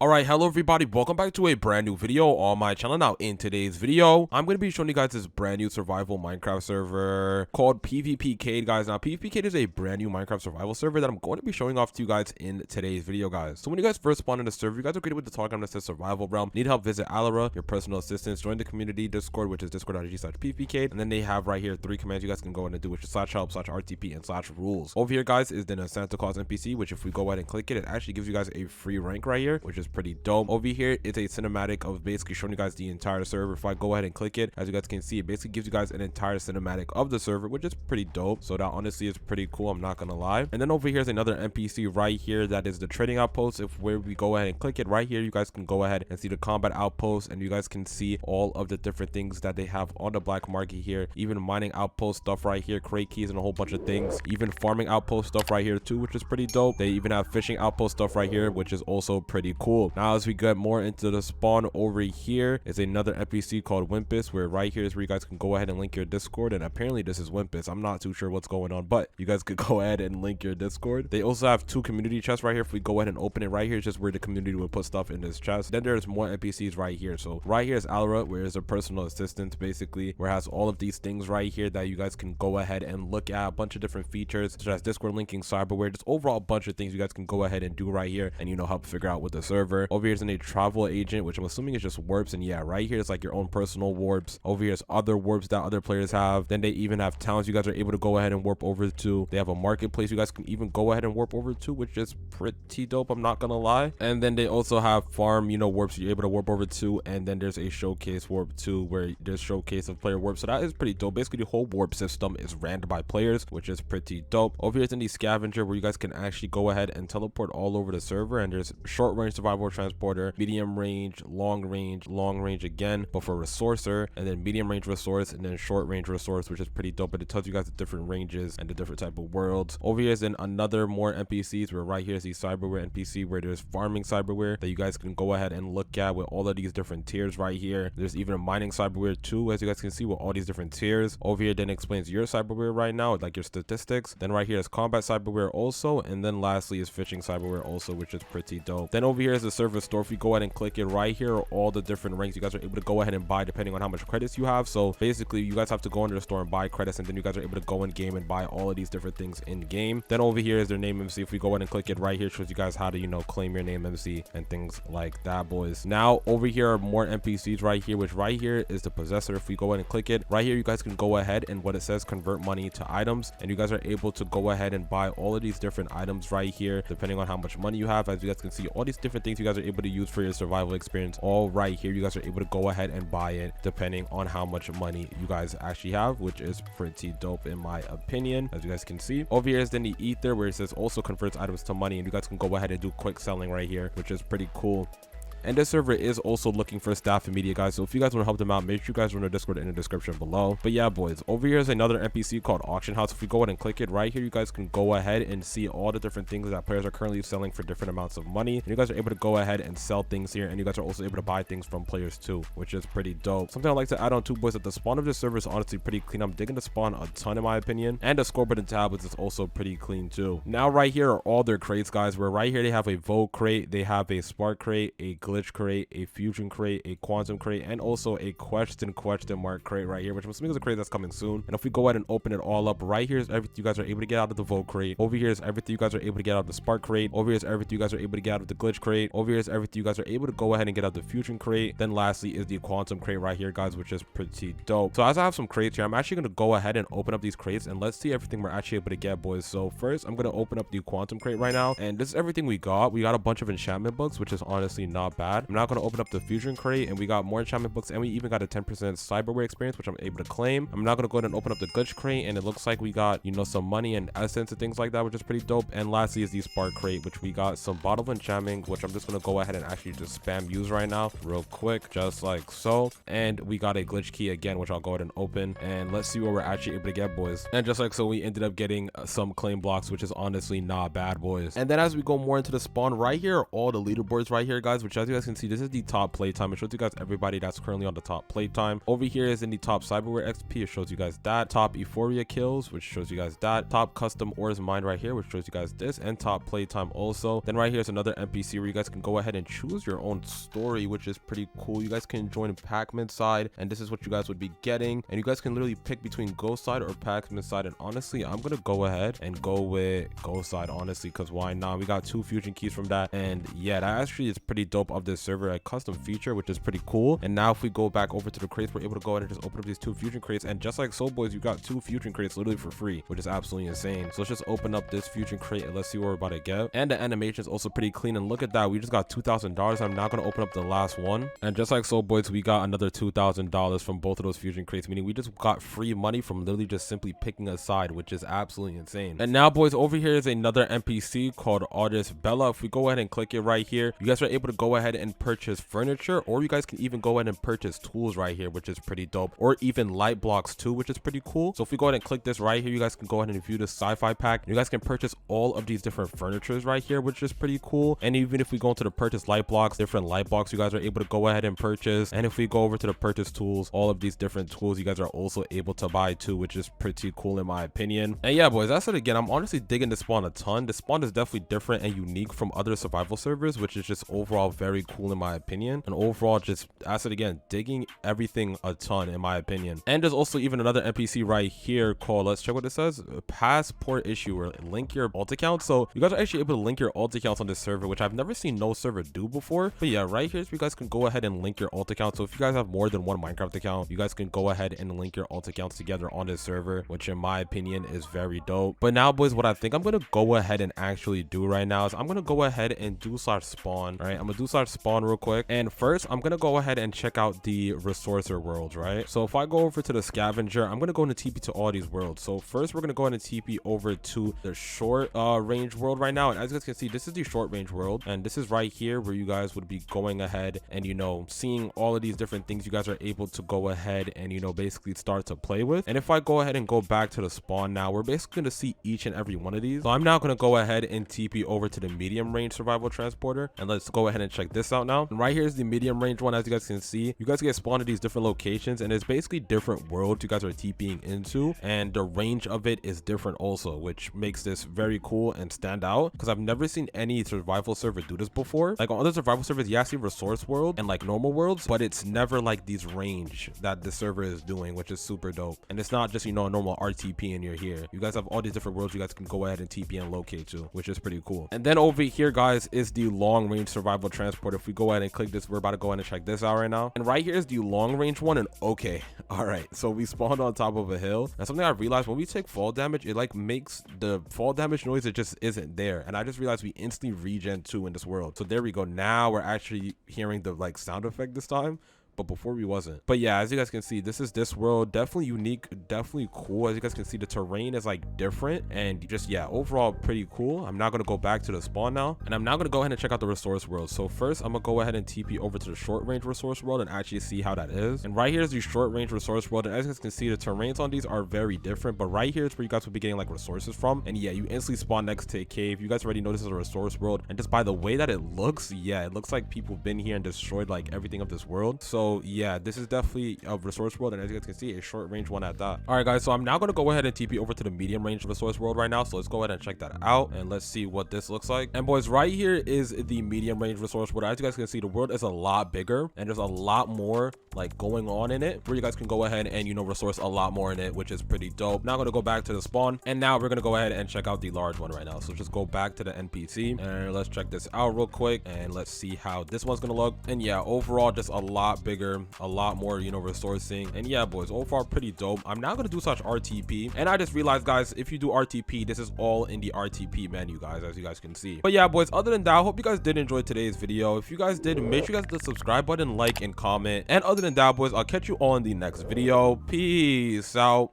Alright, hello everybody, welcome back to a brand new video on my channel. Now in today's video, I'm going to be showing you guys this brand new survival Minecraft server called PVP Cade, guys. Now PVP Cade is a brand new Minecraft survival server that I'm going to be showing off to you guys in today's video, guys. So when you guys first spawn in the server, you guys are greeted with the telegram that says survival realm. Need help, visit Alara, your personal assistants, join the community Discord, which is discord.gg/PVPcade, and then they have right here 3 commands you guys can go in and do, which is /help, /RTP, and /rules. Over here, guys, is then a Santa Claus NPC, which if we go ahead and click it, it actually gives you guys a free rank right here, which is pretty dope. Over here, it's a cinematic of basically showing you guys the entire server. If I go ahead and click it, as you guys can see, it basically gives you guys an entire cinematic of the server, which is pretty dope. So that honestly is pretty cool, I'm not gonna lie. And then over here is another NPC right here that is the trading outpost. If where we go ahead and click it right here, you guys can go ahead and see the combat outpost, and you guys can see all of the different things that they have on the black market here, even mining outpost stuff right here, crate keys and a whole bunch of things, even farming outpost stuff right here too, which is pretty dope. They even have fishing outpost stuff right here, which is also pretty cool. Now as we get more into the spawn, over here is another NPC called Wimpus, where right here is where you guys can go ahead and link your Discord, and apparently this is Wimpus. I'm not too sure what's going on, but you guys could go ahead and link your Discord. They also have 2 community chests right here. If we go ahead and open it right here, it's just where the community would put stuff in this chest. Then there's more NPCs right here. So right here is Alara, where is a personal assistant basically, where it has all of these things right here that you guys can go ahead and look at, a bunch of different features such as Discord linking, cyberware, just overall a bunch of things you guys can go ahead and do right here and help figure out with the server. Over here is a travel agent, which I'm assuming is just warps, and yeah, right here is like your own personal warps. Over here is other warps that other players have. Then they even have towns you guys are able to go ahead and warp over to. They have a marketplace you guys can even go ahead and warp over to, which is pretty dope, I'm not gonna lie. And then they also have farm warps you're able to warp over to, and then there's a showcase warp too, where there's showcase of player warp. So that is pretty dope. Basically the whole warp system is ran by players, which is pretty dope. Over here is in the scavenger, where you guys can actually go ahead and teleport all over the server, and there's short range survival transporter, medium range, long range again, but for resourcer, and then medium range resource, and then short range resource, which is pretty dope. But it tells you guys the different ranges and the different type of worlds. Over here is then another more NPCs, where right here is the cyberware NPC, where there's farming cyberware that you guys can go ahead and look at with all of these different tiers right here. There's even a mining cyberware too, as you guys can see, with all these different tiers. Over here then explains your cyberware right now, like your statistics. Then right here is combat cyberware also, and then lastly is fishing cyberware also, which is pretty dope. Then over here is the server store. If you go ahead and click it right here, are all the different ranks you guys are able to go ahead and buy depending on how much credits you have. So basically you guys have to go into the store and buy credits, and then you guys are able to go in game and buy all of these different things in game. Then over here is their name MC. If we go ahead and click it right here, shows you guys how to claim your name MC and things like that, boys. Now over here are more NPCs right here, which right here is the possessor. If we go ahead and click it right here, you guys can go ahead and what it says, convert money to items, and you guys are able to go ahead and buy all of these different items right here depending on how much money you have. As you guys can see, all these different things you guys are able to use for your survival experience, all right here you guys are able to go ahead and buy it depending on how much money you guys actually have, which is pretty dope in my opinion. As you guys can see, over here is then the ether, where it says also converts items to money, and you guys can go ahead and do quick selling right here, which is pretty cool. And this server is also looking for staff and media, guys, so if you guys want to help them out, make sure you guys join their Discord in the description below. But yeah, boys, over here is another NPC called auction house. If we go ahead and click it right here, you guys can go ahead and see all the different things that players are currently selling for different amounts of money, and you guys are able to go ahead and sell things here, and you guys are also able to buy things from players too, which is pretty dope. Something I'd like to add on too, boys, that the spawn of this server is honestly pretty clean. I'm digging the spawn a ton in my opinion, and the scoreboard and tablets is also pretty clean too. Now right here are all their crates, guys, where right here they have a vogue crate, they have a spark crate, a glitch crate, a fusion crate, a quantum crate, and also a question mark crate right here, which I'm assuming is a crate that's coming soon. And if we go ahead and open it all up, right here is everything you guys are able to get out of the vogue crate. Over here is everything you guys are able to get out of the spark crate. Over here is everything you guys are able to get out of the glitch crate. Over here is everything you guys are able to go ahead and get out of the fusion crate. Then lastly is the quantum crate right here, guys, which is pretty dope. So as I have some crates here, I'm actually going to go ahead and open up these crates, and let's see everything we're actually able to get, boys. So first I'm going to open up the quantum crate right now, and this is everything we got. We got a bunch of enchantment books, which is honestly not bad. I'm now going to open up the fusion crate, and we got more enchantment books, and we even got a 10% cyberware experience, which I'm able to claim. I'm now going to go ahead and open up the glitch crate, and it looks like we got some money and essence and things like that, which is pretty dope. And lastly is the spark crate, which we got some bottle of enchantment, which I'm just going to go ahead and actually just spam use right now real quick, just like so. And we got a glitch key again, which I'll go ahead and open, and let's see what we're actually able to get, boys. And just like so, we ended up getting some claim blocks, which is honestly not bad, boys. And then as we go more into the spawn, right here are all the leaderboards right here, guys, which as you you guys can see, this is the top playtime. It shows you guys everybody that's currently on the top playtime. Over here is in the top cyberware XP. It shows you guys that. Top euphoria kills, which shows you guys that. Top custom ores mined right here, which shows you guys this, and top playtime also. Then right here is another NPC where you guys can go ahead and choose your own story, which is pretty cool. You guys can join Pac-Man side, and this is what you guys would be getting, and you guys can literally pick between ghost side or Pac-Man side. And honestly, I'm gonna go ahead and go with ghost side, honestly, because why not? We got 2 fusion keys from that, and yeah, that actually is pretty dope of this server, a custom feature, which is pretty cool. And now if we go back over to the crates, we're able to go ahead and just open up these 2 fusion crates, and just like so, boys, you got 2 fusion crates literally for free, which is absolutely insane. So let's just open up this fusion crate and let's see what we're about to get. And the animation is also pretty clean, and look at that, we just got $2,000. I'm now going to open up the last one, and just like so, boys, we got another $2,000 from both of those fusion crates, meaning we just got free money from literally just simply picking a side, which is absolutely insane. And now, boys, over here is another NPC called Artist Bella. If we go ahead and click it right here, you guys are able to go ahead and purchase furniture, or you guys can even go ahead and purchase tools right here, which is pretty dope, or even light blocks too, which is pretty cool. So if we go ahead and click this right here, you guys can go ahead and view the sci-fi pack. You guys can purchase all of these different furnitures right here, which is pretty cool. And even if we go into the purchase light blocks, different light blocks you guys are able to go ahead and purchase. And if we go over to the purchase tools, all of these different tools you guys are also able to buy too, which is pretty cool in my opinion. And yeah, boys, that's it again. I'm honestly digging this spawn a ton. The spawn is definitely different and unique from other survival servers, which is just overall very cool in my opinion. And overall, just as it again, digging everything a ton in my opinion. And there's also even another NPC right here called, let's check what it says, passport issuer, link your alt account. So you guys are actually able to link your alt accounts on this server, which I've never seen no server do before. But yeah, right here, so you guys can go ahead and link your alt account. So if you guys have more than one Minecraft account, you guys can go ahead and link your alt accounts together on this server, which in my opinion is very dope. But now, boys, what I think I'm gonna go ahead and actually do right now is I'm gonna go ahead and do /spawn. All right, I'm gonna do /spawn real quick, and first I'm gonna go ahead and check out the resourcer worlds, right? So if I go over to the scavenger, I'm gonna go into TP to all these worlds. So first we're gonna go ahead and TP over to the short range world right now, and as you guys can see, this is the short range world, and this is right here where you guys would be going ahead and, you know, seeing all of these different things you guys are able to go ahead and, you know, basically start to play with. And if I go ahead and go back to the spawn now, we're basically gonna see each and every one of these. So I'm now gonna go ahead and TP over to the medium range survival transporter, and let's go ahead and check this out now. And right here is the medium range one. As you guys can see, you guys get spawned at these different locations, and it's basically different worlds you guys are TPing into, and the range of it is different also, which makes this very cool and stand out, because I've never seen any survival server do this before. Like on other survival servers, you see resource world and like normal worlds, but it's never like these range that the server is doing, which is super dope. And it's not just, you know, a normal RTP and you're here. You guys have all these different worlds you guys can go ahead and TP and locate to, which is pretty cool. And then over here, guys, is the long range survival transport. If we go ahead and click this, we're about to go ahead and check this out right now. And right here is the long range one. And okay, all right, so we spawned on top of a hill, and something I realized, when we take fall damage, it like makes the fall damage noise, it just isn't there. And I just realized we instantly regen 2 in this world. So there we go. Now we're actually hearing the like sound effect this time, but before we wasn't. But yeah, as you guys can see, this is this world. Definitely unique, definitely cool. As you guys can see, the terrain is like different, and just, yeah, overall pretty cool. I'm now going to go back to the spawn now, and I'm now going to go ahead and check out the resource world. So first I'm gonna go ahead and TP over to the short range resource world and actually see how that is. And right here is the short range resource world, and as you guys can see, the terrains on these are very different, but right here is where you guys will be getting like resources from. And yeah, you instantly spawn next to a cave. You guys already know this is a resource world, and just by the way that it looks, yeah, it looks like people have been here and destroyed like everything of this world. So yeah, this is definitely a resource world, and as you guys can see, a short range one at that. All right, guys, so I'm now going to go ahead and TP over to the medium range resource world right now. So let's go ahead and check that out, and let's see what this looks like. And boys, right here is the medium range resource world. As you guys can see, the world is a lot bigger, and there's a lot more like going on in it, where you guys can go ahead and, you know, resource a lot more in it, which is pretty dope. Now I'm going to go back to the spawn, and now we're going to go ahead and check out the large one right now. So just go back to the NPC, and let's check this out real quick, and let's see how this one's going to look. And yeah, overall just a lot bigger, a lot more, you know, resourcing. And yeah, boys, overall pretty dope. I'm now going to do such RTP, and I just realized, guys, if you do RTP, this is all in the RTP menu, guys, as you guys can see. But yeah, boys, other than that, I hope you guys did enjoy today's video. If you guys did, make sure you guys hit the subscribe button, like, and comment. And other than that, boys, I'll catch you all in the next video. Peace out.